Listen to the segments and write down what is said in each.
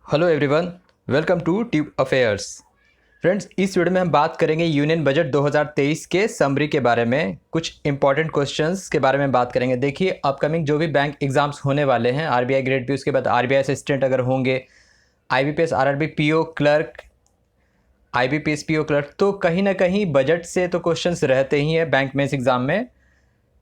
Hello everyone, welcome to Tube Affairs. Friends, इस video में हम बात करेंगे यूनियन बजट 2023 के समरी के बारे में। कुछ इंपॉर्टेंट क्वेश्चंस के बारे में बात करेंगे। देखिए, अपकमिंग जो भी बैंक एग्जाम्स होने वाले हैं, आरबीआई ग्रेड बी, उसके बाद आरबीआई असिस्टेंट अगर होंगे, IBPS RRB PO clerk, IBPS PO clerk, तो कहीं ना कहीं बजट से तो क्वेश्चंस रहते ही हैं बैंक मेंस एग्जाम में,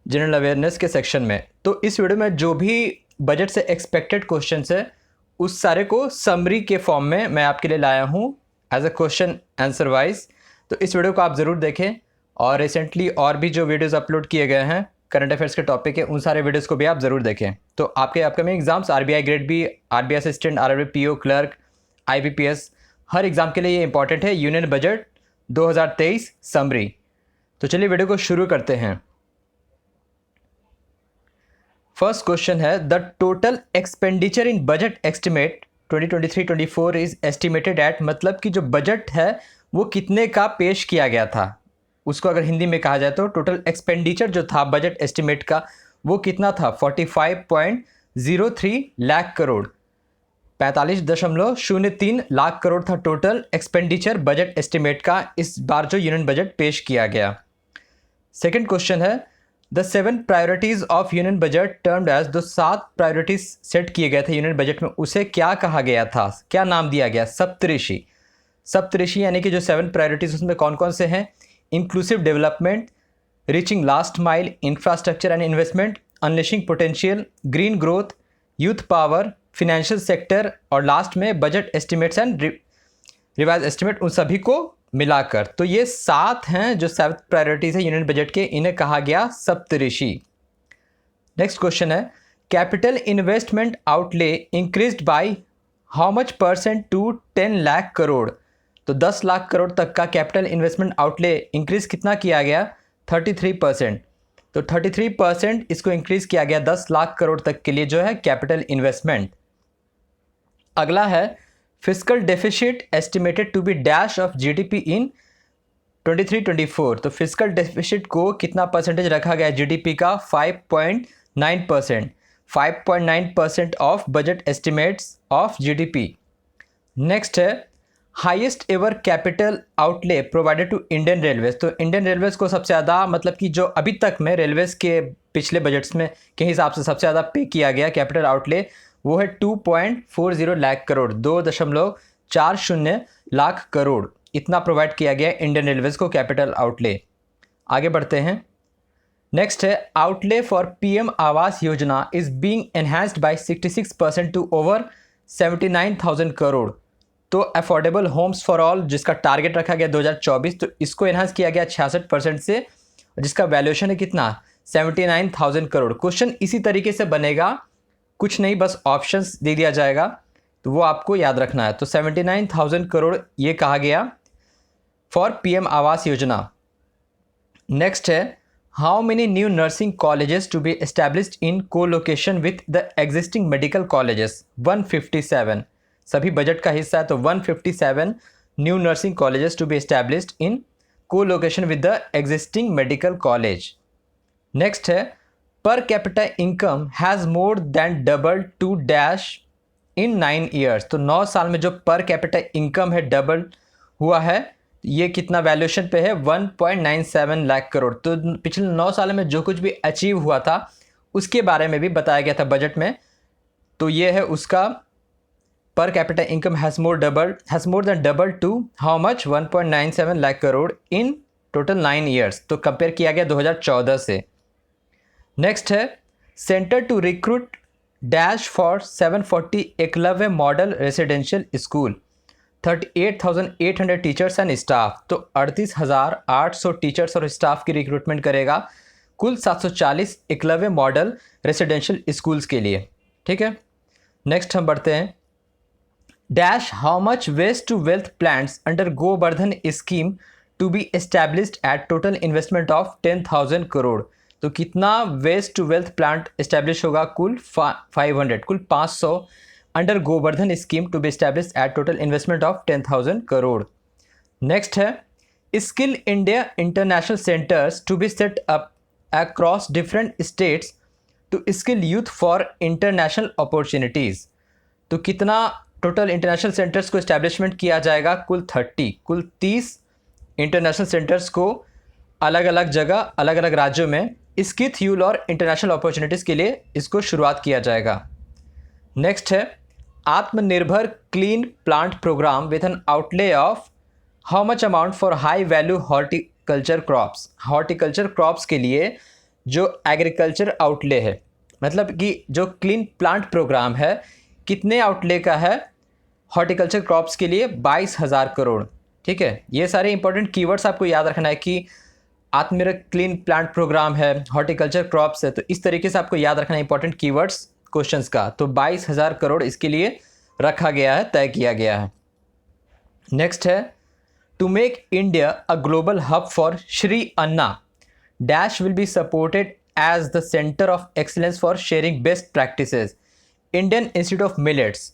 जनरल अवेयरनेस के सेक्शन में। तो इस वीडियो में जो भी बजट से एक्सपेक्टेड क्वेश्चंस है उस सारे को समरी के फॉर्म में मैं आपके लिए लाया हूँ as a question answer wise. तो इस वीडियो को आप ज़रूर देखें, और रिसेंटली और भी जो वीडियोस अपलोड किए गए हैं करंट अफेयर्स के टॉपिक है, उन सारे वीडियोस को भी आप ज़रूर देखें। तो आपके upcoming exams RBI grade B, RBI assistant, RRB PO clerk, IBPS, हर एग्ज़ाम के लिए ये इंपॉर्टेंट है। यूनियन बजट 2023 समरी। तो चलिए वीडियो को शुरू करते हैं। फर्स्ट क्वेश्चन है, the total expenditure in budget estimate 2023-24 is estimated at, मतलब कि जो बजट है वो कितने का पेश किया गया था, उसको अगर हिंदी में कहा जाए तो टोटल एक्सपेंडिचर जो था बजट एस्टिमेट का वो कितना था, 45.03 लाख करोड़, 45.03 लाख करोड़ था टोटल एक्सपेंडिचर बजट एस्टिमेट का इस बार जो यूनियन बजट पेश किया गया। सेकेंड क्वेश्चन है, the 7 priorities of Union Budget termed as, जो 7 प्रायोरिटीज सेट किए गए थे यूनियन बजट में, उसे क्या कहा गया था, क्या नाम दिया गया? सप्तऋषि। सप्तऋषि यानी कि जो 7 प्रायोरिटीज उसमें कौन कौन से हैं? Inclusive development, reaching last mile, infrastructure and investment, unleashing potential, green growth, youth power, financial sector, और लास्ट में budget estimates and revise estimate, उन सभी को मिलाकर। तो ये 7 हैं जो 7 प्रायोरिटीज है यूनियन बजट के, इन्हें कहा गया सप्तऋषि। नेक्स्ट क्वेश्चन है, capital investment outlay increased by how much percent to 10 lakh crore? तो 10 लाख करोड़ तक का कैपिटल इन्वेस्टमेंट आउटले इंक्रीज कितना किया गया? 33%। तो 33% इसको इंक्रीज किया गया 10 लाख करोड़ तक के लिए जो है कैपिटल इन्वेस्टमेंट। अगला है, fiscal deficit estimated to be dash of GDP in 23-24। तो फिस्कल डेफिसिट को कितना परसेंटेज रखा गया जीडीपी का? 5.9%। 5.9% of budget estimates of GDP. Next है, highest ever capital outlay provided to Indian Railways. तो इंडियन रेलवेज को सबसे ज़्यादा, मतलब कि जो अभी तक में रेलवेज के पिछले बजट्स में के हिसाब से सबसे ज़्यादा पे किया गया कैपिटल आउटले, वो है 2.40 लाख करोड़, 2.40 लाख करोड़, इतना प्रोवाइड किया गया इंडियन रेलवेज को कैपिटल आउटले। आगे बढ़ते हैं। नेक्स्ट है, outlay for PM Awas Yojana is being enhanced by 66% to over 79,000 crore. तो अफोर्डेबल होम्स फॉर ऑल जिसका टारगेट रखा गया 2024, तो इसको एनहांस किया गया 66% से, जिसका वैल्यूएशन है कितना? 79,000 करोड़। क्वेश्चन इसी तरीके से बनेगा, कुछ नहीं, बस ऑप्शंस दे दिया जाएगा, तो वो आपको याद रखना है। तो 79,000 करोड़ ये कहा गया फॉर पीएम आवास योजना। नेक्स्ट है, how many new nursing colleges to be established in colocation with the existing medical colleges? 157, सभी बजट का हिस्सा है, तो 157 new nursing colleges to be established in colocation with the existing medical college. Next है, per capita income has more than double to dash in 9 years. तो 9 साल में जो पर कैपिटा इनकम है डबल हुआ है, ये कितना वैल्यूएशन पे है? 1.97 लाख करोड़। तो पिछले 9 साल में जो कुछ भी अचीव हुआ था उसके बारे में भी बताया गया था बजट में। तो ये है उसका per capita income has more than double to how much? 1.97 lakh crore in total 9 years. तो कंपेयर किया गया 2014 से। नेक्स्ट है, centre to recruit dash for 740 Eklavya model residential school, 38,800 teachers and staff. तो 38,800 टीचर्स और स्टाफ की रिक्रूटमेंट करेगा कुल 740 एकलव्य मॉडल रेसिडेंशियल स्कूल्स के लिए। ठीक है, नेक्स्ट हम बढ़ते हैं। Dash how much waste to wealth plants under Govardhan scheme to be established at total investment of 10,000 crore. तो कितना waste to wealth plant establish होगा? कुल 500, कुल 500 under Govardhan scheme to be established at total investment of 10,000 crore. Next है, skill India international centres to be set up across different states to skill youth for international opportunities. तो कितना total international centres को establishment किया जाएगा कुल 30 international centres को अलग अलग जगह अलग अलग राज्यों में इसकी फ्यूल और इंटरनेशनल अपॉर्चुनिटीज़ के लिए इसको शुरुआत किया जाएगा। नेक्स्ट है Aatmanirbhar clean plant programme with an outlay of how much amount for high value horticulture crops. Horticulture crops के लिए जो एग्रीकल्चर आउटले है, मतलब कि जो क्लीन प्लांट प्रोग्राम है, कितने आउटले का है हॉर्टिकल्चर क्रॉप्स के लिए? 22,000 करोड़। ठीक है, ये सारे इंपॉर्टेंट कीवर्ड्स आपको याद रखना है कि आत्मनिर्भर क्लीन प्लांट प्रोग्राम है, हॉर्टिकल्चर क्रॉप्स है, तो इस तरीके से आपको याद रखना है इंपॉर्टेंट कीवर्ड्स क्वेश्चंस का। तो 22,000 करोड़ इसके लिए रखा गया है, तय किया गया है। नेक्स्ट है to make India a global hub for Shri Anna dash will be supported as the centre of excellence for sharing best practices Indian Institute of Millets.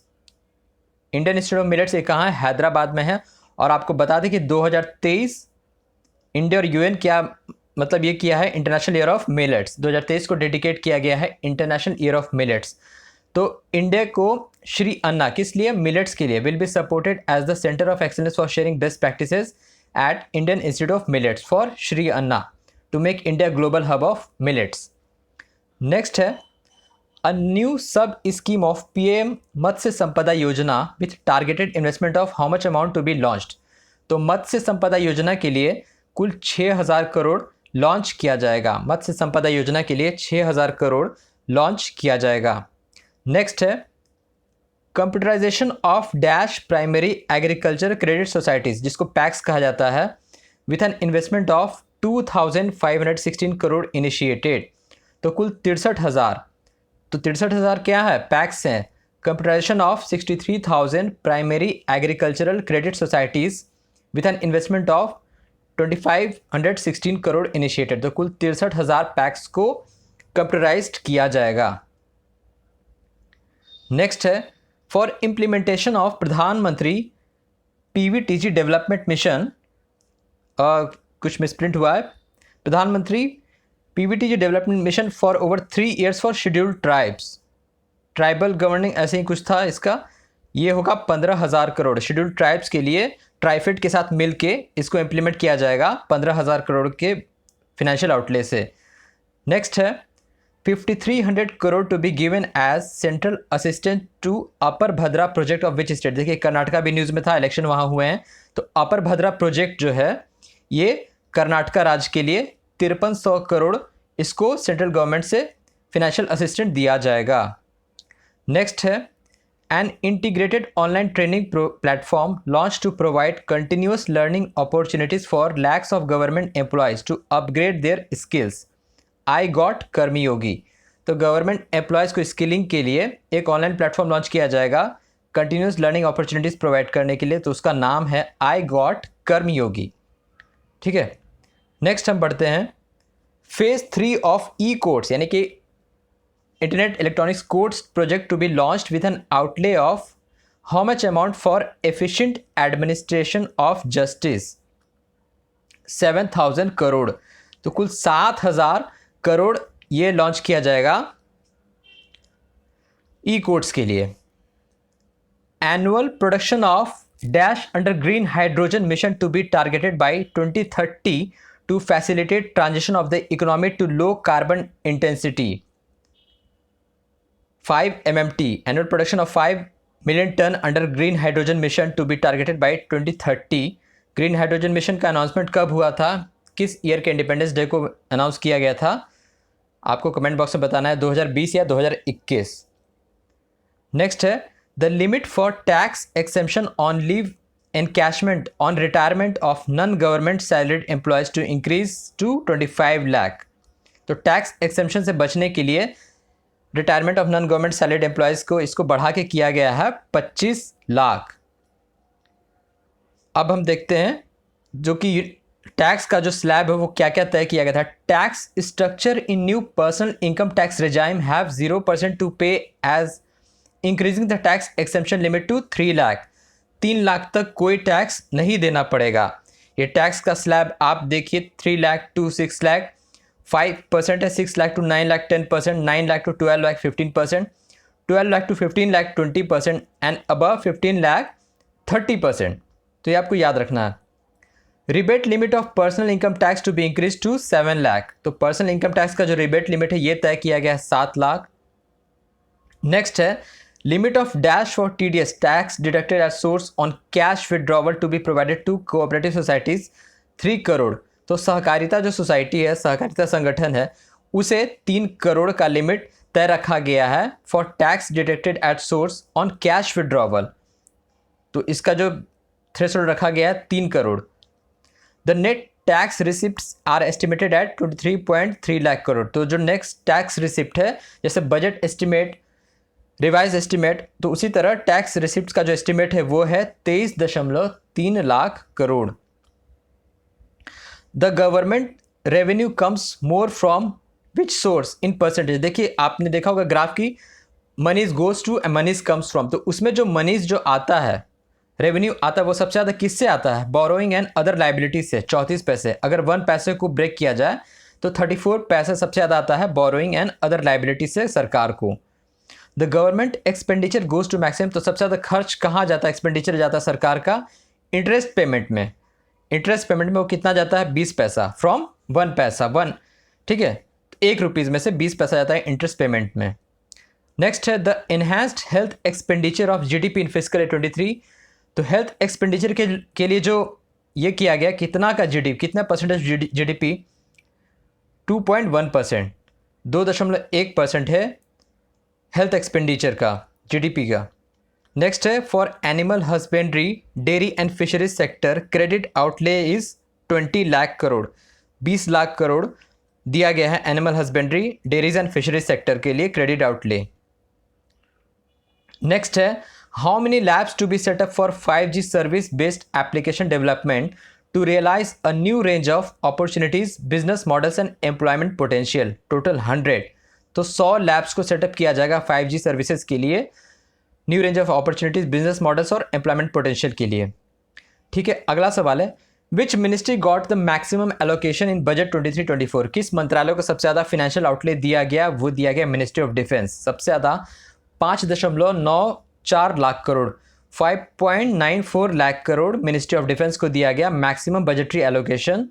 Indian Institute of Millets ये कहाँ है? हैदराबाद में है। और आपको बता दें कि 2023 इंडिया और यूएन क्या मतलब ये किया है इंटरनेशनल ईयर ऑफ मिलेट्स। 2023 को डेडिकेट किया गया है इंटरनेशनल ईयर ऑफ मिलेट्स। तो इंडिया को श्री अन्ना किस लिए? मिलेट्स के लिए। Will be supported as the centre of excellence for sharing best practices at Indian Institute of Millets for Shri Anna to make India global hub of millets. Next है a new sub scheme of PM Matsya Sampada Yojana with targeted investment of how much amount to be launched. तो मत्स्य संपदा योजना के लिए कुल 6,000 crore launch किया जाएगा। मत्स्य संपदा योजना के लिए 6,000 करोड़ लॉन्च किया जाएगा। नेक्स्ट है computerisation of dash primary agriculture credit societies, जिसको पैक्स कहा जाता है, with an investment of 2,516 crore initiated. तो कुल 63,000। तो 63,000 क्या है? पैक्स हैं। Computerisation of 63,000 primary agricultural credit societies with an investment of 2,516 crore initiated. तो कुल 63,000 पैक्स को कंप्यूटराइज्ड किया जाएगा। नेक्स्ट है फॉर इम्प्लीमेंटेशन ऑफ प्रधानमंत्री पीवीटीजी डेवलपमेंट मिशन, कुछ मिसप्रिंट हुआ है, प्रधानमंत्री PVTG development mission for over 3 years for scheduled tribes, tribal governing ऐसे ही कुछ था इसका। ये होगा 15,000 करोड़ शेड्यूल्ड ट्राइब्स के लिए ट्राइफेड के साथ मिलके इसको इम्प्लीमेंट किया जाएगा 15,000 करोड़ के फिनेंशियल आउटले से। नेक्स्ट है 5,300 crore to be given as central assistant to Upper Bhadra project of which state. देखिए कर्नाटका भी न्यूज़ में था, इलेक्शन वहाँ हुए हैं, तो अपर भद्रा प्रोजेक्ट जो है ये कर्नाटका राज्य के लिए 5300 करोड़ इसको सेंट्रल गवर्नमेंट से फिनेंशियल असिस्टेंट दिया जाएगा। नेक्स्ट है an integrated online training platform launched to provide continuous learning opportunities for lakhs of government employees to upgrade their skills. I got कर्मी योगी। तो गवर्नमेंट एम्प्लॉयज़ को स्किलिंग के लिए एक ऑनलाइन प्लेटफॉर्म लॉन्च किया जाएगा कंटिन्यूस लर्निंग अपॉर्चुनिटीज़ प्रोवाइड करने के लिए, तो उसका नाम है आई गॉट कर्मी योगी। ठीक है, नेक्स्ट हम बढ़ते हैं फेज़ 3 ऑफ ई कोर्ट्स, यानी कि internet electronics courts project to be launched with an outlay of how much amount for efficient administration of justice 7,000 crore. तो कुल 7,000 करोड़ ये लॉन्च किया जाएगा ई कोर्ट्स के लिए। Annual production of dash under green hydrogen mission to be targeted by 2030 to facilitate transition of the economy to low carbon intensity 5 MMT, annual production of 5 million ton under green hydrogen mission to be targeted by 2030। Green hydrogen mission का announcement कब हुआ था, किस year के independence day को announce किया गया था? आपको कमेंट बॉक्स में बताना है, 2020 या 2021। नेक्स्ट है the limit for tax exemption on leave encashment on retirement of non government salaried employees to increase to 25 lakh. तो टैक्स एक्सेम्पशन से बचने के लिए retirement of non government salaried employees को इसको बढ़ा के किया गया है 25 लाख। अब हम देखते हैं जो कि टैक्स का जो स्लैब है वो क्या क्या तय किया गया था। Tax structure in new personal income tax regime have 0% to pay as increasing the tax exemption limit to 3 lakh. 3 lakh तक कोई टैक्स नहीं देना पड़ेगा। ये टैक्स का स्लैब आप देखिए 3 लाख टू 6 लाख, 5% है 6 lakh to 9 lakh 10%, 9 lakh to 12 lakh 15%, 12 lakh to 15 lakh 20% and above 15 lakh 30%। तो ये आपको याद रखना है। Rebate limit of personal income tax to be increase to 7 lakh. तो पर्सनल इनकम टैक्स का जो रिबेट लिमिट है ये तय किया गया है 7 लाख। नेक्स्ट है limit of dash for TDS tax deducted at source on cash withdrawal to be provided to cooperative societies 3 crore. तो सहकारिता जो सोसाइटी है, सहकारिता संगठन है, उसे 3 करोड़ का लिमिट तय रखा गया है for tax deducted at source on cash withdrawal. तो इसका जो थ्रेशोल्ड रखा गया है 3 crore. The net tax receipts are estimated at 23.3 lakh crore. तो जो नेक्स्ट टैक्स रिसिप्ट है, जैसे बजट एस्टिमेट, रिवाइज एस्टिमेट, तो उसी तरह टैक्स रिसिप्ट्स का जो एस्टिमेट है वो है 23.3 lakh crore. The government revenue comes more from which source in percentage. देखिए आपने देखा होगा ग्राफ की monies goes to and monies comes from. तो उसमें जो मनीज जो आता है, रेवेन्यू आता है, वो सबसे ज़्यादा किससे आता है? बोरोइंग एंड अदर लाइबिलिटीज से 34 पैसे। अगर 1 पैसे को ब्रेक किया जाए तो 34 पैसे सबसे ज़्यादा आता है बोरोइंग एंड अदर लाइबिलिटीज से सरकार को। The government expenditure goes to maximum. तो सबसे ज़्यादा खर्च कहाँ जाता है? एक्सपेंडिचर जाता है सरकार का इंटरेस्ट पेमेंट में। इंटरेस्ट पेमेंट में वो कितना जाता है? 20 पैसा फ्रॉम 1 पैसा 1, ठीक है, 1 रुपीज़ में से 20 पैसा जाता है इंटरेस्ट पेमेंट में। नेक्स्ट है the enhanced health expenditure of GDP in fiscal year 23। तो हेल्थ एक्सपेंडिचर के लिए जो ये किया गया, कितना का जीडीपी, कितना परसेंटेज जीडीपी? 2.1%, 2.1% है हेल्थ एक्सपेंडिचर का जीडीपी का। नेक्स्ट है for animal husbandry dairy and fisheries sector credit outlay is 20 lakh crore. 20 lakh crore दिया गया है animal husbandry, dairies and fisheries sector के लिए क्रेडिट आउटले। नेक्स्ट है how many labs to be set up for 5G service based application development to realise a new range of opportunities, business models and employment potential. Total 100। तो 100 labs को setup किया जाएगा 5G services के लिए, new range of opportunities, business models और employment potential के लिए। ठीक है, अगला सवाल है which ministry got the maximum allocation in budget 23-24। किस मंत्रालय को सबसे ज़्यादा फाइनेंशियल आउटले दिया गया? वो दिया गया मिनिस्ट्री ऑफ डिफेंस। सबसे ज़्यादा 5.94 lakh crore, 5.94 lakh crore ministry of defence को दिया गया मैक्सिमम बजटरी एलोकेशन।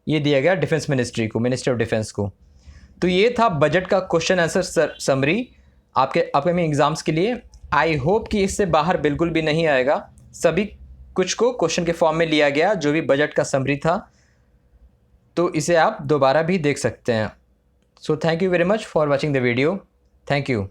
ये दिया गया डिफेंस मिनिस्ट्री को, मिनिस्ट्री ऑफ डिफेंस को। तो ये था बजट का क्वेश्चन आंसर समरी आपके अपकमिंग एग्जाम्स के लिए। आई होप कि इससे बाहर बिल्कुल भी नहीं आएगा। सभी कुछ को क्वेश्चन के फॉर्म में लिया गया जो भी बजट का समरी था, तो इसे आप दोबारा भी देख सकते हैं। So thank you very much for watching the video. Thank you.